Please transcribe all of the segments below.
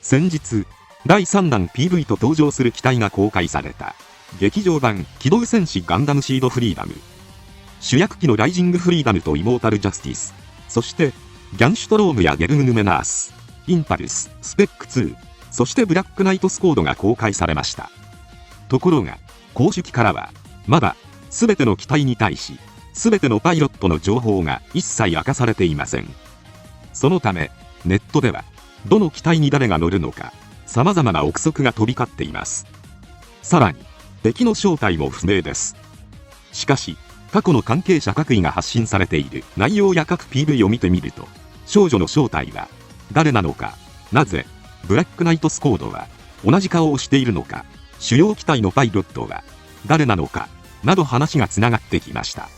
先日、第3弾 PV と登場する機体が公開された、劇場版機動戦士ガンダムシードフリーダム。主役機のライジングフリーダムとイモータルジャスティス、そして、ギャンシュトロームやゲルグヌメナース、インパルス、スペック2、そしてブラックナイトスコードが公開されました。ところが、公式からは、まだ、すべての機体に対し、すべてのパイロットの情報が一切明かされていません。そのため、ネットでは、どの機体に誰が乗るのか、様々な憶測が飛び交っています。さらに、敵の正体も不明です。しかし、過去の関係者各位が発信されている内容や各 PV を見てみると、少女の正体は誰なのか、なぜブラックナイトスコードは同じ顔をしているのか、主要機体のパイロットは誰なのかなど話がつながってきました。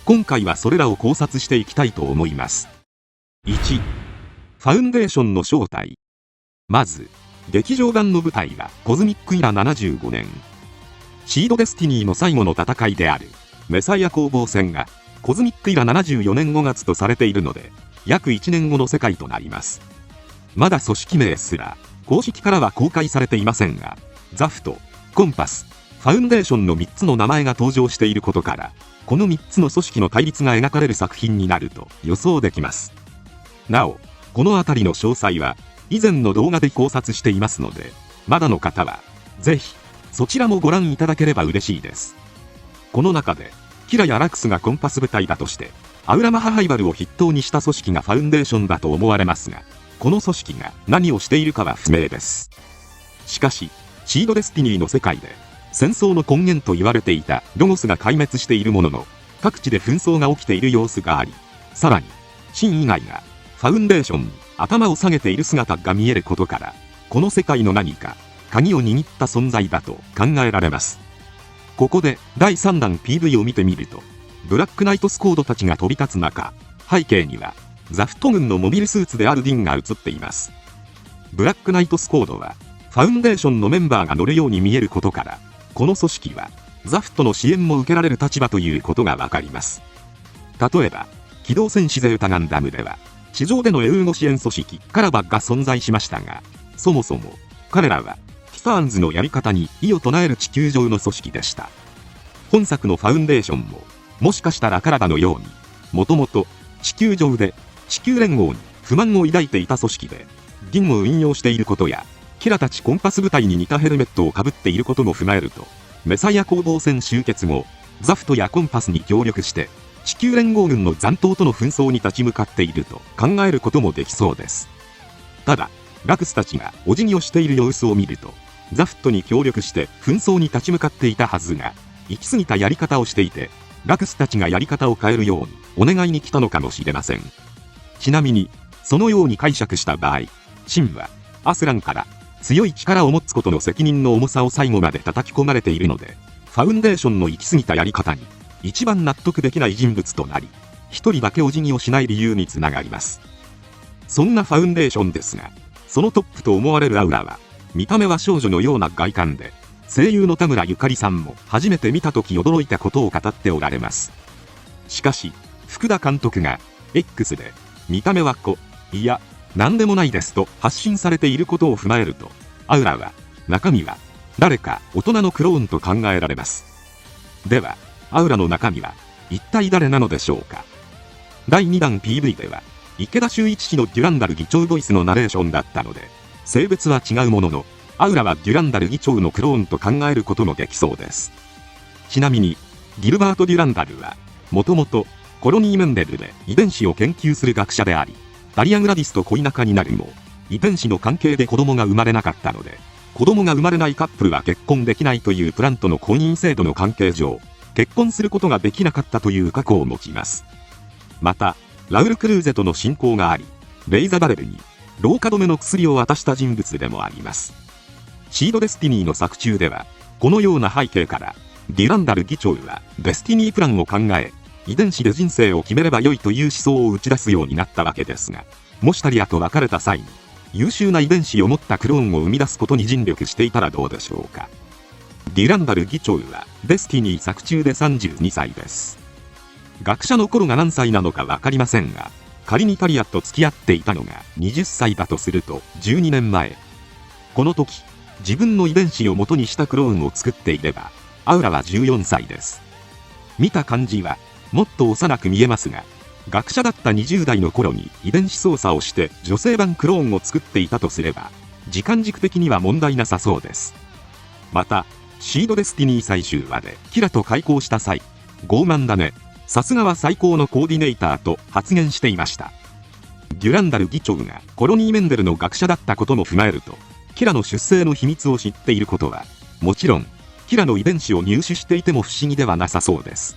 今回はそれらを考察していきたいと思います。1、ファウンデーションの正体。まず、劇場版の舞台はコズミックイラ75年。シードデスティニーの最後の戦いであるメサイア攻防戦がコズミックイラ74年5月とされているので、約1年後の世界となります。まだ組織名すら公式からは公開されていませんが、ザフト、コンパス、ファウンデーションの3つの名前が登場していることから、この3つの組織の対立が描かれる作品になると予想できます。なお、この辺りの詳細は以前の動画で考察していますので、まだの方はぜひそちらもご覧いただければ嬉しいです。この中で、キラやラクスがコンパス部隊だとして、アウラマハハイバルを筆頭にした組織がファウンデーションだと思われますが、この組織が何をしているかは不明です。しかし、シードデスティニーの世界で、戦争の根源と言われていたロゴスが壊滅しているものの、各地で紛争が起きている様子があり、さらに、シン以外が、ファウンデーションに頭を下げている姿が見えることから、この世界の何か、鍵を握った存在だと考えられます。ここで第3弾 PV を見てみると、ブラックナイトスコードたちが飛び立つ中、背景にはザフト軍のモビルスーツであるディンが映っています。ブラックナイトスコードはファウンデーションのメンバーが乗るように見えることから、この組織はザフトの支援も受けられる立場ということがわかります。例えば、機動戦士ゼータガンダムでは地上での援護支援組織カラバが存在しましたが、そもそも彼らはティファーンズのやり方に異を唱える地球上の組織でした。本作のファウンデーションも、もしかしたらカラバのように、もともと地球上で地球連合に不満を抱いていた組織で、ディンを運用していることや、キラたちコンパス部隊に似たヘルメットをかぶっていることも踏まえると、メサイア攻防戦終結後、ザフトやコンパスに協力して、地球連合軍の残党との紛争に立ち向かっていると考えることもできそうです。ただ、ラクスたちがお辞儀をしている様子を見ると、ザフトに協力して紛争に立ち向かっていたはずが、行き過ぎたやり方をしていて、ラクスたちがやり方を変えるようにお願いに来たのかもしれません。ちなみに、そのように解釈した場合、シンはアスランから強い力を持つことの責任の重さを最後まで叩き込まれているので、ファウンデーションの行き過ぎたやり方に一番納得できない人物となり、一人だけお辞儀をしない理由につながります。そんなファウンデーションですが、そのトップと思われるアウラは、見た目は少女のような外観で、声優の田村ゆかりさんも初めて見た時驚いたことを語っておられます。しかし、福田監督が X で、見た目は子、いや、なんでもないですと発信されていることを踏まえると、アウラは、中身は、誰か大人のクローンと考えられます。では、アウラの中身は、一体誰なのでしょうか。第2弾 PV では、池田修一氏のデュランダル議長ボイスのナレーションだったので、性別は違うものの、アウラはデュランダル議長のクローンと考えることもできそうです。ちなみに、ギルバート・デュランダルは、もともとコロニー・メンデルで遺伝子を研究する学者であり、ダリア・グラディスと恋仲になるも、遺伝子の関係で子供が生まれなかったので、子供が生まれないカップルは結婚できないというプラントの婚姻制度の関係上、結婚することができなかったという過去を持ちます。また、ラウル・クルーゼとの親交があり、レイザバレルに老化止めの薬を渡した人物でもあります。シードデスティニーの作中では、このような背景から、デュランダル議長はデスティニープランを考え、遺伝子で人生を決めれば良いという思想を打ち出すようになったわけですが、もしタリアと別れた際に、優秀な遺伝子を持ったクローンを生み出すことに尽力していたらどうでしょうか。デュランダル議長はデスティニー作中で32歳です。学者の頃が何歳なのか分かりませんが、仮にタリアと付き合っていたのが20歳だとすると12年前、この時、自分の遺伝子を元にしたクローンを作っていれば、アウラは14歳です。見た感じは、もっと幼く見えますが、学者だった20代の頃に遺伝子操作をして女性版クローンを作っていたとすれば、時間軸的には問題なさそうです。また、シードデスティニー最終話でキラと開口した際、傲慢だね、さすがは最高のコーディネーターと発言していました。デュランダル議長がコロニー・メンデルの学者だったことも踏まえると、キラの出生の秘密を知っていることは、もちろん、キラの遺伝子を入手していても不思議ではなさそうです。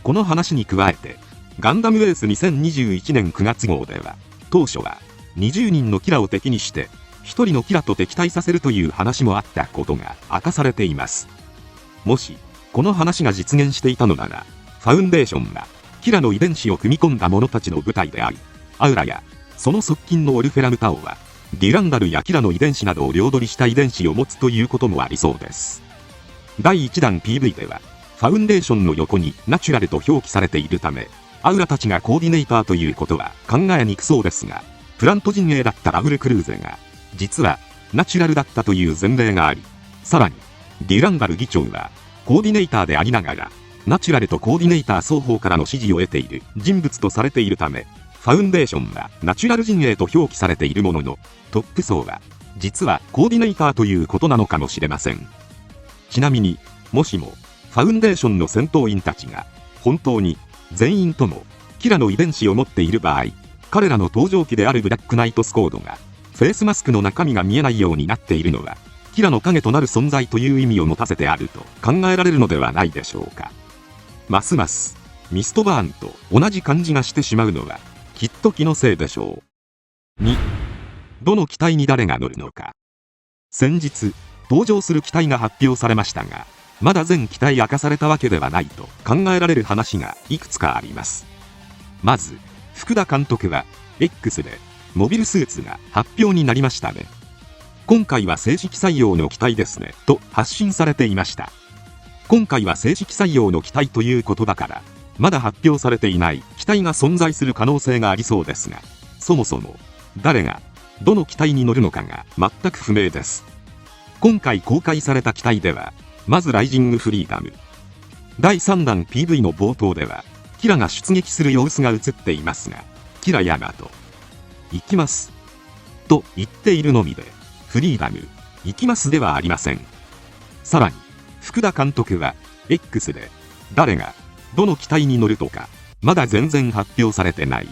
この話に加えて、ガンダムエース2021年9月号では、当初は20人のキラを敵にして、1人のキラと敵対させるという話もあったことが明かされています。もし、この話が実現していたのなら、ファウンデーションは、キラの遺伝子を組み込んだ者たちの部隊であり、アウラや、その側近のオルフェラムタオは、デュランダルやキラの遺伝子などを両取りした遺伝子を持つということもありそうです。第1弾 PV では、ファウンデーションの横にナチュラルと表記されているため、アウラたちがコーディネーターということは考えにくそうですが、プラント陣営だったラブル・クルーゼが、実はナチュラルだったという前例があり、さらに、デュランダル議長は、コーディネーターでありながら、ナチュラルとコーディネーター双方からの支持を得ている人物とされているため、ファウンデーションはナチュラル陣営と表記されているものの、トップ層は実はコーディネーターということなのかもしれません。ちなみに、もしもファウンデーションの戦闘員たちが本当に全員ともキラの遺伝子を持っている場合、彼らの登場機であるブラックナイトスコードがフェイスマスクの中身が見えないようになっているのは、キラの影となる存在という意味を持たせてあると考えられるのではないでしょうか。ますますミストバーンと同じ感じがしてしまうのは、きっと気のせいでしょう。2. どの機体に誰が乗るのか。先日、登場する機体が発表されましたが、まだ全機体明かされたわけではないと考えられる話がいくつかあります。まず、福田監督は、X で、モビルスーツが発表になりましたね。今回は正式採用の機体ですね、と発信されていました。今回は正式採用の機体という言葉から、まだ発表されていない機体が存在する可能性がありそうですが、そもそも誰がどの機体に乗るのかが全く不明です。今回公開された機体では、まずライジングフリーダム。第3弾 PV の冒頭では、キラが出撃する様子が映っていますが、キラヤマト、行きます。と言っているのみで、フリーダム、行きますではありません。さらに、福田監督は、X で、誰がどの機体に乗るとか、まだ全然発表されてない。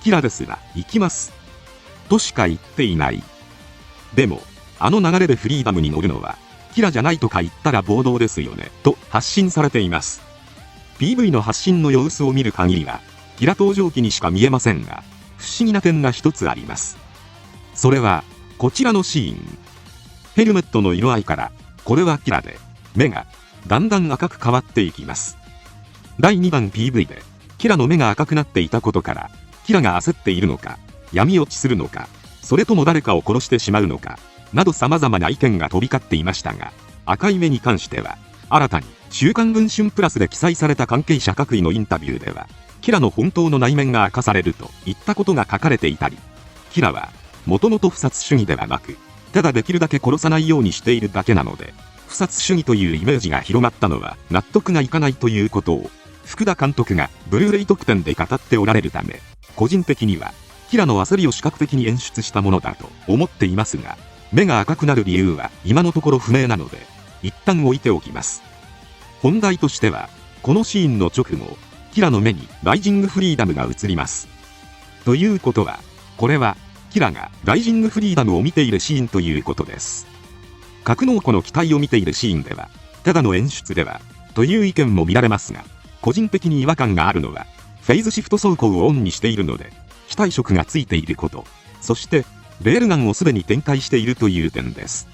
キラですら、行きます。としか言っていない。でも、あの流れでフリーダムに乗るのは、キラじゃないとか言ったら暴動ですよね、と発信されています。PV の発信の様子を見る限りは、キラ登場機にしか見えませんが、不思議な点が一つあります。それは、こちらのシーン。ヘルメットの色合いから、これはキラで、目が、だんだん赤く変わっていきます。第2弾 PV で、キラの目が赤くなっていたことから、キラが焦っているのか、闇落ちするのか、それとも誰かを殺してしまうのか、など様々な意見が飛び交っていましたが、赤い目に関しては、新たに週刊文春プラスで記載された関係者各位のインタビューでは、キラの本当の内面が明かされるといったことが書かれていたり、キラは、もともと不殺主義ではなく、ただできるだけ殺さないようにしているだけなので、不殺主義というイメージが広まったのは納得がいかないということを、福田監督がブルーレイ特典で語っておられるため、個人的には、キラの焦りを視覚的に演出したものだと思っていますが、目が赤くなる理由は今のところ不明なので、一旦置いておきます。本題としては、このシーンの直後、キラの目にライジングフリーダムが映ります。ということは、これは、キラがライジングフリーダムを見ているシーンということです。格納庫の機体を見ているシーンでは、ただの演出では、という意見も見られますが、個人的に違和感があるのは、フェイズシフト走行をオンにしているので、機体色がついていること、そして、レールガンをすでに展開しているという点です。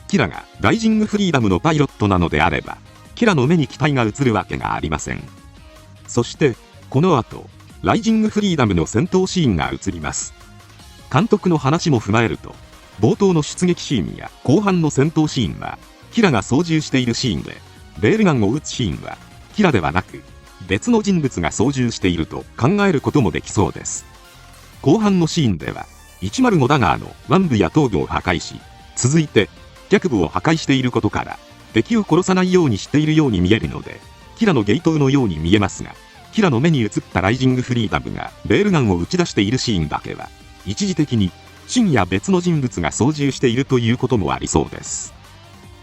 キラがライジングフリーダムのパイロットなのであれば、キラの目に機体が映るわけがありません。そして、この後、ライジングフリーダムの戦闘シーンが映ります。監督の話も踏まえると、冒頭の出撃シーンや後半の戦闘シーンは、キラが操縦しているシーンで、レールガンを撃つシーンは、キラではなく、別の人物が操縦していると考えることもできそうです。後半のシーンでは、105ダガーの腕部や頭部を破壊し、続いて、脚部を破壊していることから、敵を殺さないようにしているように見えるので、キラのゲイトウのように見えますが、キラの目に映ったライジングフリーダムがレールガンを打ち出しているシーンだけは、一時的にシンや別の人物が操縦しているということもありそうです。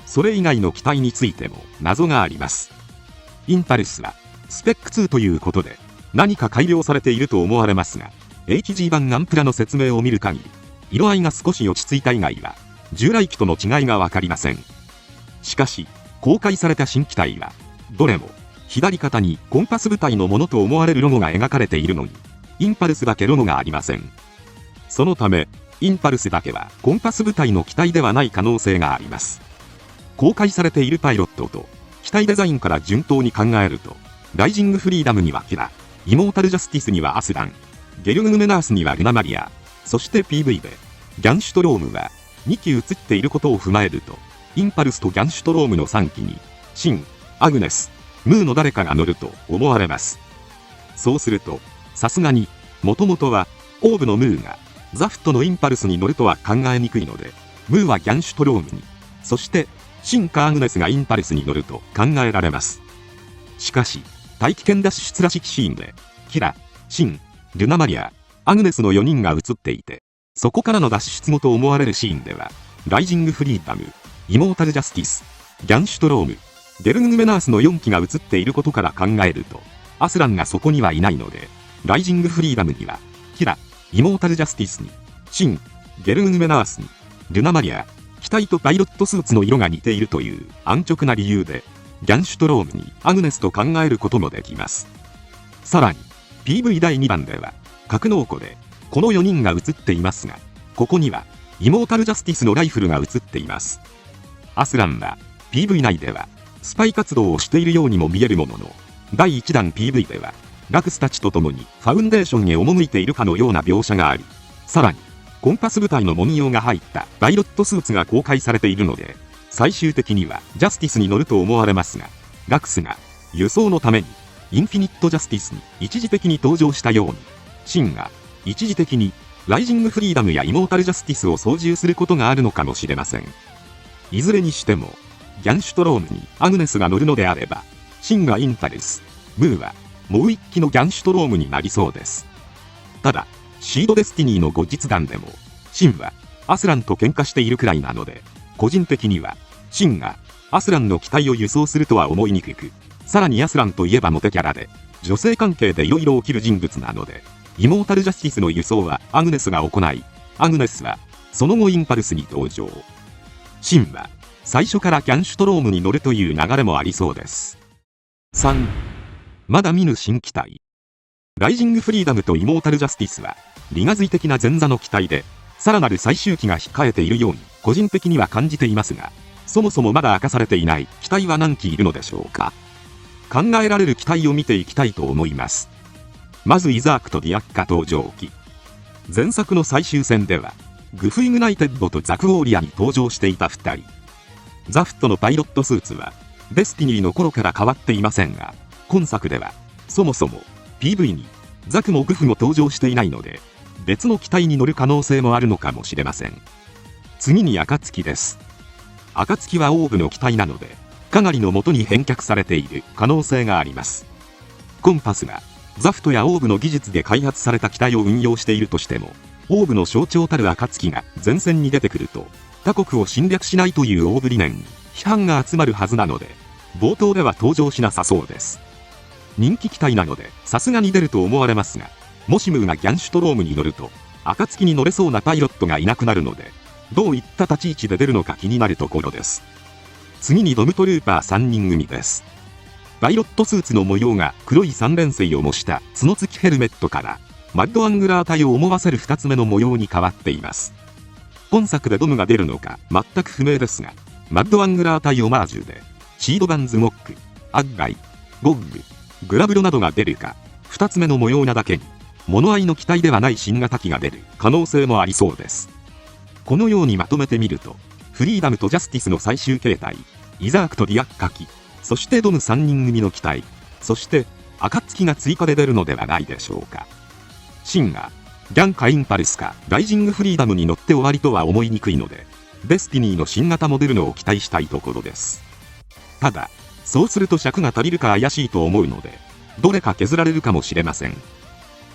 それ以外の機体についても謎があります。インパルスはスペック2ということで何か改良されていると思われますが、HG 版アンプラの説明を見る限り、色合いが少し落ち着いた以外は従来機との違いが分かりません。しかし公開された新機体はどれも左肩にコンパス部隊のものと思われるロゴが描かれているのに、インパルスだけロゴがありません。そのためインパルスだけはコンパス部隊の機体ではない可能性があります。公開されているパイロットと機体デザインから順当に考えると、ライジングフリーダムにはキラ、イモータルジャスティスにはアスラン、ゲルグメナースにはルナマリア、そして PV でギャンシュトロームは2機映っていることを踏まえると、インパルスとギャンシュトロームの3機にシン、アグネス、ムーの誰かが乗ると思われます。そうするとさすがにもともとはオーブのムーがザフトのインパルスに乗るとは考えにくいので、ムーはギャンシュトロームに、そしてシンかアグネスがインパルスに乗ると考えられます。しかし大気圏脱出らしきシーンでキラ、シン、ルナマリア、アグネスの4人が映っていて、そこからの脱出後と思われるシーンではライジングフリーダム、イモータルジャスティス、ギャンシュトローム、ゲルグメナースの4機が映っていることから考えると、アスランがそこにはいないので、ライジングフリーダムにはキラ、イモータルジャスティスにシン、ゲルグメナースにルナマリア、機体とパイロットスーツの色が似ているという安直な理由で、ギャンシュトロームにアグネスと考えることもできます。さらに PV 第2弾では格納庫でこの4人が映っていますが、ここにはイモータルジャスティスのライフルが映っています。アスランは PV 内ではスパイ活動をしているようにも見えるものの、第1弾 PV ではラクスたちと共にファウンデーションへ赴いているかのような描写があり、さらにコンパス部隊の文様が入ったパイロットスーツが公開されているので、最終的にはジャスティスに乗ると思われますが、ラクスが輸送のためにインフィニットジャスティスに一時的に登場したように、シンが一時的にライジングフリーダムやイモータルジャスティスを操縦することがあるのかもしれません。いずれにしてもギャンシュトロームにアグネスが乗るのであれば、シンがインパルス、ムーはもう一機のギャンシュトロームになりそうです。ただシードデスティニーの後日談でもシンはアスランと喧嘩しているくらいなので、個人的にはシンがアスランの機体を輸送するとは思いにくく、さらにアスランといえばモテキャラで女性関係でいろいろ起きる人物なので、イモータルジャスティスの輸送はアグネスが行い、アグネスはその後インパルスに登場。シンは最初からギャンシュトロームに乗るという流れもありそうです。3. まだ見ぬ新機体。ライジングフリーダムとイモータルジャスティスはリガ随的な前座の機体で、さらなる最終機が控えているように個人的には感じていますが、そもそもまだ明かされていない機体は何機いるのでしょうか。考えられる機体を見ていきたいと思います。まずイザークとディアッカ登場機。前作の最終戦ではグフイグナイテッドとザクオーリアに登場していた2人。ザフットのパイロットスーツはデスティニーの頃から変わっていませんが、今作ではそもそも PV にザクもグフも登場していないので、別の機体に乗る可能性もあるのかもしれません。次に暁です。暁はオーブの機体なので、かがりの元に返却されている可能性があります。コンパスがザフトやオーブの技術で開発された機体を運用しているとしても、オーブの象徴たる暁が前線に出てくると、他国を侵略しないというオーブ理念に批判が集まるはずなので、冒頭では登場しなさそうです。人気機体なのでさすがに出ると思われますが、もしムーがギャンシュトロームに乗ると暁に乗れそうなパイロットがいなくなるので、どういった立ち位置で出るのか気になるところです。次にドムトルーパー3人組です。パイロットスーツの模様が黒い3連星を模した角付きヘルメットからマッドアングラー体を思わせる2つ目の模様に変わっています。本作でドムが出るのか全く不明ですが、マッドアングラー体オマージュでシードバンズモック、アッガイ、ゴッグ、グラブロなどが出るか、2つ目の模様なだけに物合いの機体ではない新型機が出る可能性もありそうです。このようにまとめてみると、フリーダムとジャスティスの最終形態、イザークとディアッカ機、そしてドム3人組の機体、そして暁が追加で出るのではないでしょうか。シンがギャンかインパルスかライジングフリーダムに乗って終わりとは思いにくいので、デスティニーの新型モデルのを期待したいところです。ただ、そうすると尺が足りるか怪しいと思うので、どれか削られるかもしれません。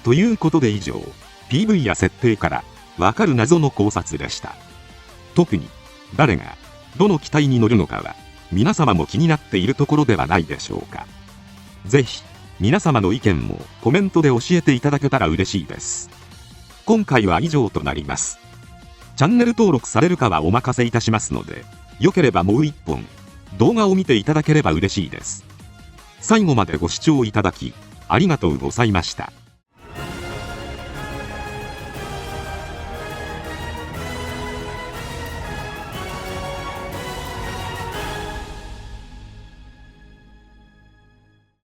ということで以上、PV や設定からわかる謎の考察でした。特に、誰が、どの機体に乗るのかは、皆様も気になっているところではないでしょうか。ぜひ、皆様の意見もコメントで教えていただけたら嬉しいです。今回は以上となります。チャンネル登録されるかはお任せいたしますので、よければもう一本、動画を見ていただければ嬉しいです。最後までご視聴いただき、ありがとうございました。